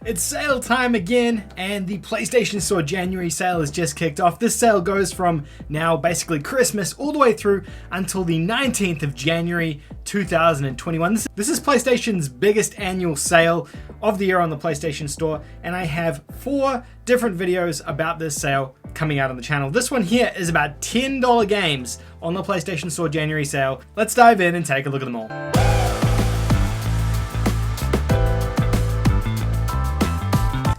It's sale time again, and the PlayStation Store January sale has just kicked off. This sale goes from now basically Christmas all the way through until the 19th of January 2021. This is PlayStation's biggest annual sale of the year on the PlayStation Store, and I have 4 different videos about this sale coming out on the channel. This one here is about $10 games on the PlayStation Store January sale. Let's dive in and take a look at them all.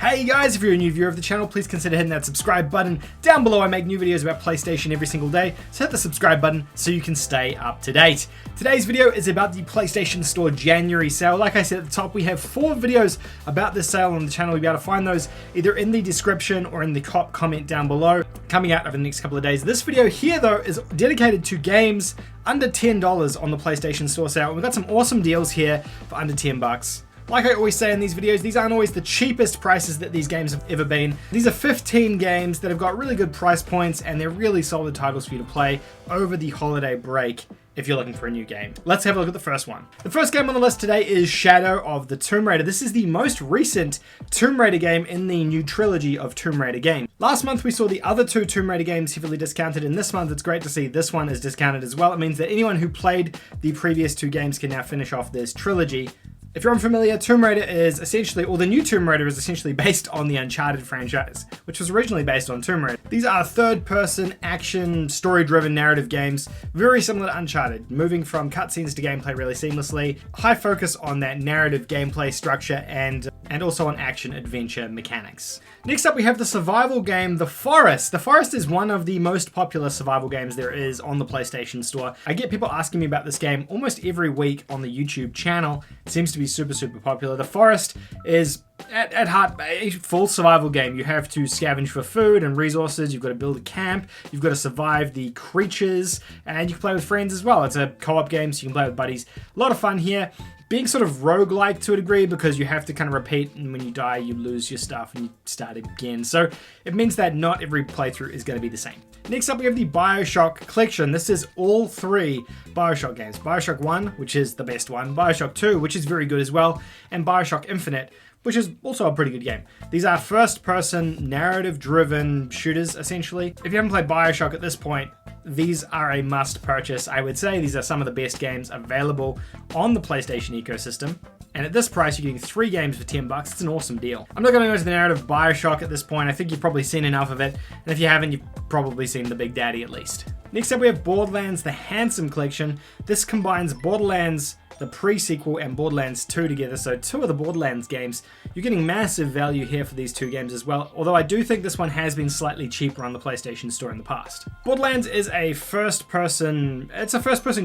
Hey guys, if you're a new viewer of the channel, please consider hitting that subscribe button down below. I make new videos about PlayStation every single day, so hit the subscribe button so you can stay up to date. Today's video is about the PlayStation Store January sale. Like I said at the top, we have 4 videos about this sale on the channel. You'll be able to find those either in the description or in the comment down below, coming out over the next couple of days. This video here though is dedicated to games under $10 on the PlayStation Store sale. We've got some awesome deals here for under 10 bucks. Like I always say in these videos, these aren't always the cheapest prices that these games have ever been. These are 15 games that have got really good price points, and they're really solid titles for you to play over the holiday break if you're looking for a new game. Let's have a look at the first one. The first game on the list today is Shadow of the Tomb Raider. This is the most recent Tomb Raider game in the new trilogy of Tomb Raider games. Last month we saw the other 2 Tomb Raider games heavily discounted, and this month it's great to see this one is discounted as well. It means that anyone who played the previous 2 games can now finish off this trilogy. If you're unfamiliar, Tomb Raider is essentially, or the new Tomb Raider is essentially based on the Uncharted franchise, which was originally based on Tomb Raider. These are third-person, action, story-driven narrative games, very similar to Uncharted, moving from cutscenes to gameplay really seamlessly. High focus on that narrative gameplay structure and also on action-adventure mechanics. Next up, we have the survival game, The Forest. The Forest is one of the most popular survival games there is on the PlayStation Store. I get people asking me about this game almost every week on the YouTube channel. It seems to be super popular. The Forest is at heart a full survival game. You have to scavenge for food and resources, you've got to build a camp, you've got to survive the creatures, and you can play with friends as well. It's a co-op game, so you can play with buddies. A lot of fun here. Being sort of roguelike to a degree, because you have to kind of repeat, and when you die you lose your stuff and you start again. So it means that not every playthrough is going to be the same. Next up we have the Bioshock Collection. This is all 3 Bioshock games. Bioshock 1, which is the best one, Bioshock 2, which is very good as well, and Bioshock Infinite, which is also a pretty good game. These are first-person, narrative-driven shooters, essentially. If you haven't played Bioshock at this point, these are a must-purchase, I would say. These are some of the best games available on the PlayStation ecosystem. And at this price, you're getting 3 games for 10 bucks. It's an awesome deal. I'm not going to go into the narrative of Bioshock at this point. I think you've probably seen enough of it. And if you haven't, you've probably seen the Big Daddy at least. Next up, we have Borderlands, the Handsome Collection. This combines Borderlands, the pre-sequel, and Borderlands 2 together, so 2 of the Borderlands games. You're getting massive value here for these 2 games as well, although I do think this one has been slightly cheaper on the PlayStation Store in the past. Borderlands is a first-person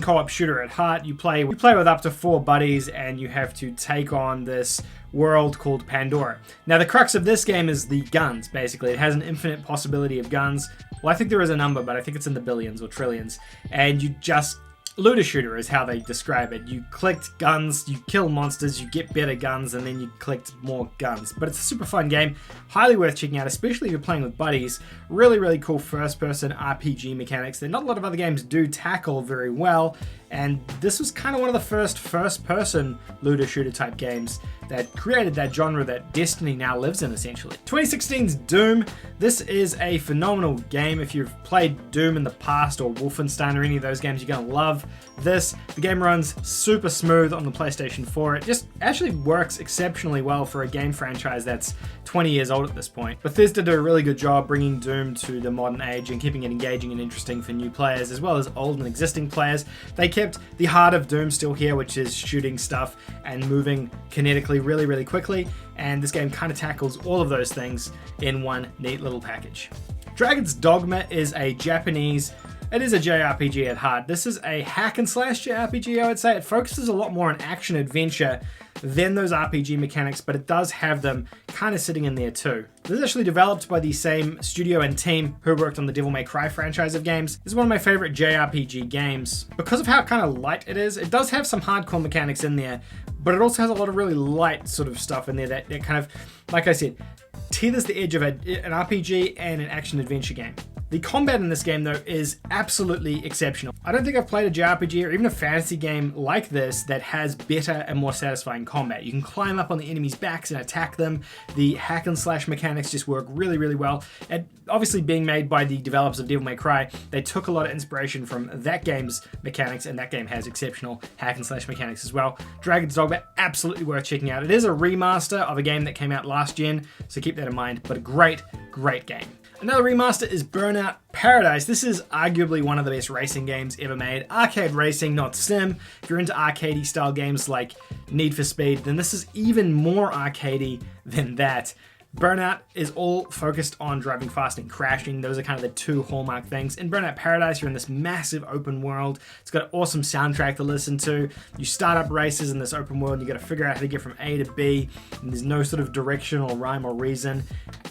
co-op shooter at heart. You play with up to 4 buddies, and you have to take on this world called Pandora. Now the crux of this game is the guns, basically. It has an infinite possibility of guns. Well, I think there is a number, but I think it's in the billions or trillions, and you just looter shooter is how they describe it. You collect guns, you kill monsters, you get better guns, and then you collect more guns. But it's a super fun game, highly worth checking out, especially if you're playing with buddies. Really cool first-person RPG mechanics that not a lot of other games do tackle very well, and this was kind of one of the first first-person looter shooter type games that created that genre that Destiny now lives in, essentially. 2016's Doom. This is a phenomenal game. If you've played Doom in the past, or Wolfenstein, or any of those games, you're going to love this. The game runs super smooth on the PlayStation 4. It just actually works exceptionally well for a game franchise that's 20 years old at this point. Bethesda did a really good job bringing Doom to the modern age and keeping it engaging and interesting for new players as well as old and existing players. They kept the heart of Doom still here, which is shooting stuff and moving kinetically really quickly, and this game kind of tackles all of those things in one neat little package. Dragon's Dogma is a Japanese, it is a JRPG at heart. This is a hack and slash JRPG, I would say. It focuses a lot more on action adventure than those RPG mechanics, but it does have them kind of sitting in there too. This is actually developed by the same studio and team who worked on the Devil May Cry franchise of games. This is one of my favorite JRPG games. Because of how kind of light it is, it does have some hardcore mechanics in there, but it also has a lot of really light sort of stuff in there that kind of, like I said, tethers the edge of an RPG and an action adventure game. The combat in this game, though, is absolutely exceptional. I don't think I've played a JRPG or even a fantasy game like this that has better and more satisfying combat. You can climb up on the enemies' backs and attack them. The hack and slash mechanics just work really, really well. And obviously being made by the developers of Devil May Cry, they took a lot of inspiration from that game's mechanics, and that game has exceptional hack and slash mechanics as well. Dragon's Dogma, absolutely worth checking out. It is a remaster of a game that came out last gen, so keep that in mind, but a great, great game. Another remaster is Burnout Paradise. This is arguably one of the best racing games ever made. Arcade racing, not sim. If you're into arcadey style games like Need for Speed, then this is even more arcadey than that. Burnout is all focused on driving fast and crashing. Those are kind of the two hallmark things. In Burnout Paradise, you're in this massive open world. It's got an awesome soundtrack to listen to. You start up races in this open world, and you got to figure out how to get from A to B, and there's no sort of direction or rhyme or reason.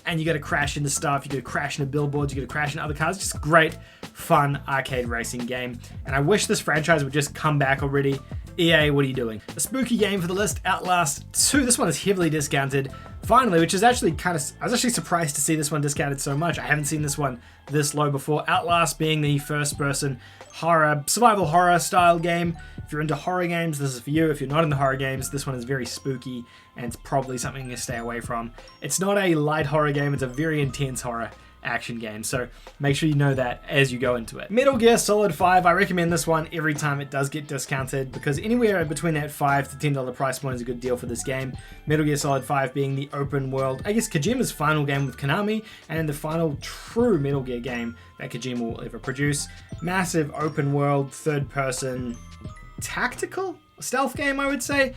And you got to crash into stuff. You got to crash into billboards. You got to crash into other cars. It's just great, fun arcade racing game. And I wish this franchise would just come back already. EA, what are you doing? A spooky game for the list, Outlast 2. This one is heavily discounted, finally, which is actually I was actually surprised to see this one discounted so much. I haven't seen this one this low before. Outlast being the first-person horror, survival horror style game. If you're into horror games, this is for you. If you're not into horror games, this one is very spooky, and it's probably something to stay away from. It's not a light horror game, it's a very intense horror action game, so make sure you know that as you go into it. Metal Gear Solid 5, I recommend this one every time it does get discounted, because anywhere between that $5 to $10 price point is a good deal for this game. Metal Gear Solid 5 being the open world, I guess Kojima's final game with Konami, and the final true Metal Gear game that Kojima will ever produce. Massive open world, third person, tactical stealth game, I would say.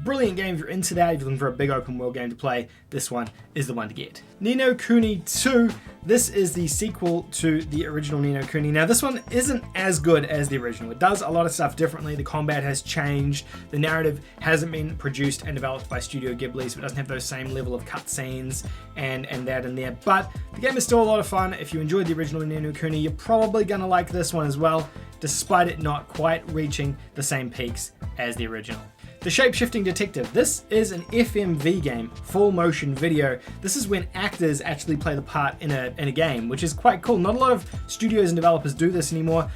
Brilliant game if you're into that. If you're looking for a big open world game to play, this one is the one to get. Ni no Kuni 2. This is the sequel to the original Ni no Kuni. Now, this one isn't as good as the original. It does a lot of stuff differently. The combat has changed. The narrative hasn't been produced and developed by Studio Ghibli, so it doesn't have those same level of cutscenes and that in there. But the game is still a lot of fun. If you enjoyed the original Ni no Kuni, you're probably going to like this one as well, despite it not quite reaching the same peaks as the original. The Shapeshifting Detective. This is an FMV game, full motion video. This is when actors actually play the part in a game, which is quite cool. Not a lot of studios and developers do this anymore.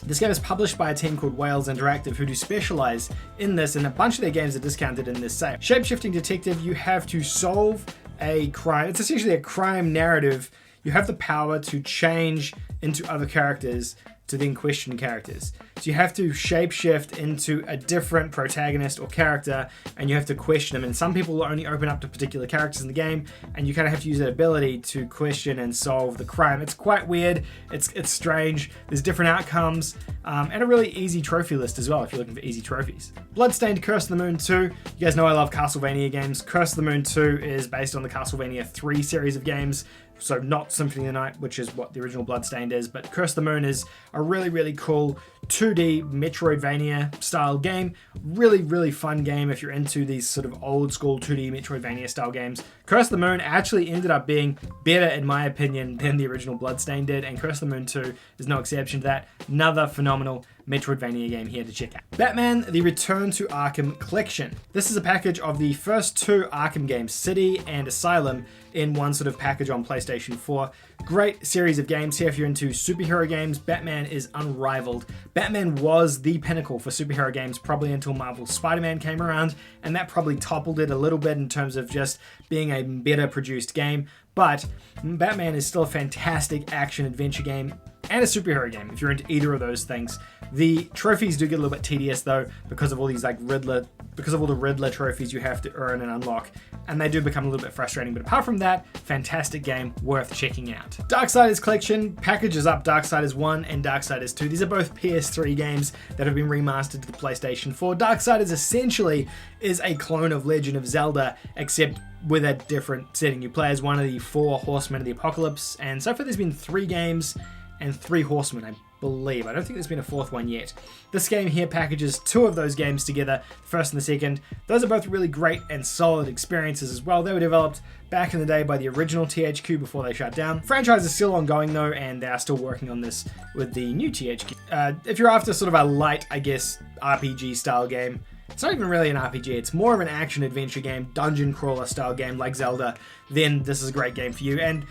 This game is published by a team called Wales Interactive, who do specialize in this, and a bunch of their games are discounted in this sale. Shapeshifting Detective, you have to solve a crime. It's essentially a crime narrative. You have the power to change into other characters to then question characters. So you have to shapeshift into a different protagonist or character, and you have to question them. And some people will only open up to particular characters in the game, and you kind of have to use that ability to question and solve the crime. It's quite weird. It's strange. There's different outcomes, and a really easy trophy list as well if you're looking for easy trophies. Bloodstained Curse of the Moon 2. You guys know I love Castlevania games. Curse of the Moon 2 is based on the Castlevania 3 series of games. So not Symphony of the Night, which is what the original Bloodstained is, but Curse of the Moon is a really, really cool 2D Metroidvania style game. Really, really fun game if you're into these sort of old school 2D Metroidvania style games. Curse of the Moon actually ended up being better, in my opinion, than the original Bloodstained did, and Curse of the Moon 2 is no exception to that. Another phenomenal Metroidvania game here to check out. Batman: The Return to Arkham Collection. This is a package of the first two Arkham games, City and Asylum, in one sort of package on PlayStation 4. Great series of games here if you're into superhero games. Batman is unrivaled. Batman was the pinnacle for superhero games probably until Marvel's Spider-Man came around, and that probably toppled it a little bit in terms of just being a better produced game. But Batman is still a fantastic action-adventure game and a superhero game if you're into either of those things. The trophies do get a little bit tedious though, because of all these because of all the Riddler trophies you have to earn and unlock, and they do become a little bit frustrating. But apart from that, fantastic game worth checking out. Darksiders Collection packages up Darksiders 1 and Darksiders 2. These are both PS3 games that have been remastered to the PlayStation 4. Darksiders essentially is a clone of Legend of Zelda, except with a different setting. You play as one of the 4 Horsemen of the Apocalypse, and so far there's been 3 games and 3 Horsemen, I believe. I don't think there's been a 4th one yet. This game here packages 2 of those games together, the first and the second. Those are both really great and solid experiences as well. They were developed back in the day by the original THQ before they shut down. The franchise is still ongoing though, and they are still working on this with the new THQ. If you're after sort of a light, I guess, RPG style game, it's not even really an RPG, it's more of an action-adventure game, dungeon crawler style game like Zelda, then this is a great game for you. And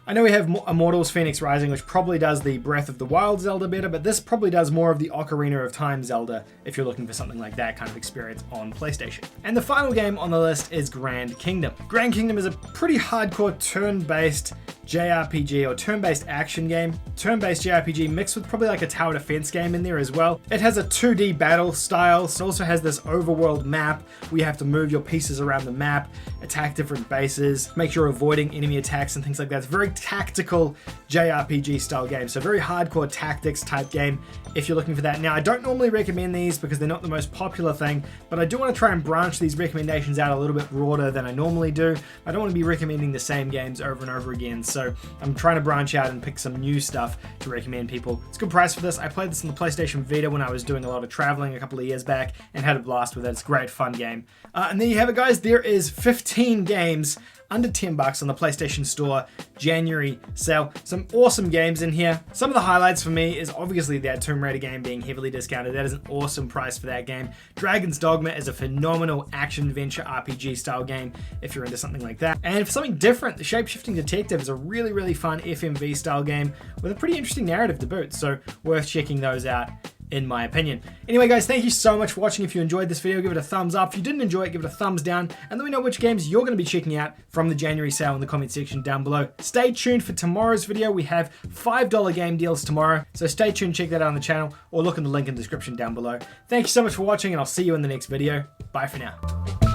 I know we have Immortals Phoenix Rising, which probably does the Breath of the Wild Zelda better, but this probably does more of the Ocarina of Time Zelda if you're looking for something like that kind of experience on PlayStation. And the final game on the list is Grand Kingdom. Grand Kingdom is a pretty hardcore turn-based JRPG or turn-based action game. Turn-based JRPG mixed with probably like a tower defense game in there as well. It has a 2D battle style, so it also has this overworld map where you have to move your pieces around the map, attack different bases, make sure you're avoiding enemy attacks and things like that. It's a very tactical JRPG style game, so very hardcore tactics type game if you're looking for that. Now, I don't normally recommend these because they're not the most popular thing, but I do want to try and branch these recommendations out a little bit broader than I normally do. I don't want to be recommending the same games over and over again, so I'm trying to branch out and pick some new stuff to recommend people. It's a good price for this. I played this on the PlayStation Vita when I was doing a lot of traveling a couple of years back and had a blast with it. It's a great fun game. And there you have it, guys. There is 15 games under $10 on the PlayStation Store January sale. Some awesome games in here. Some of the highlights for me is obviously that Tomb Raider game being heavily discounted. That is an awesome price for that game. Dragon's Dogma is a phenomenal action-adventure RPG style game if you're into something like that. And for something different, the Shapeshifting Detective is a really, really fun FMV style game with a pretty interesting narrative to boot, so worth checking those out, in my opinion. Anyway, guys, thank you so much for watching. If you enjoyed this video, give it a thumbs up. If you didn't enjoy it, give it a thumbs down, and let me know which games you're going to be checking out from the January sale in the comment section down below. Stay tuned for tomorrow's video. We have $5 game deals tomorrow, so stay tuned, check that out on the channel, or look in the link in the description down below. Thank you so much for watching, and I'll see you in the next video. Bye for now.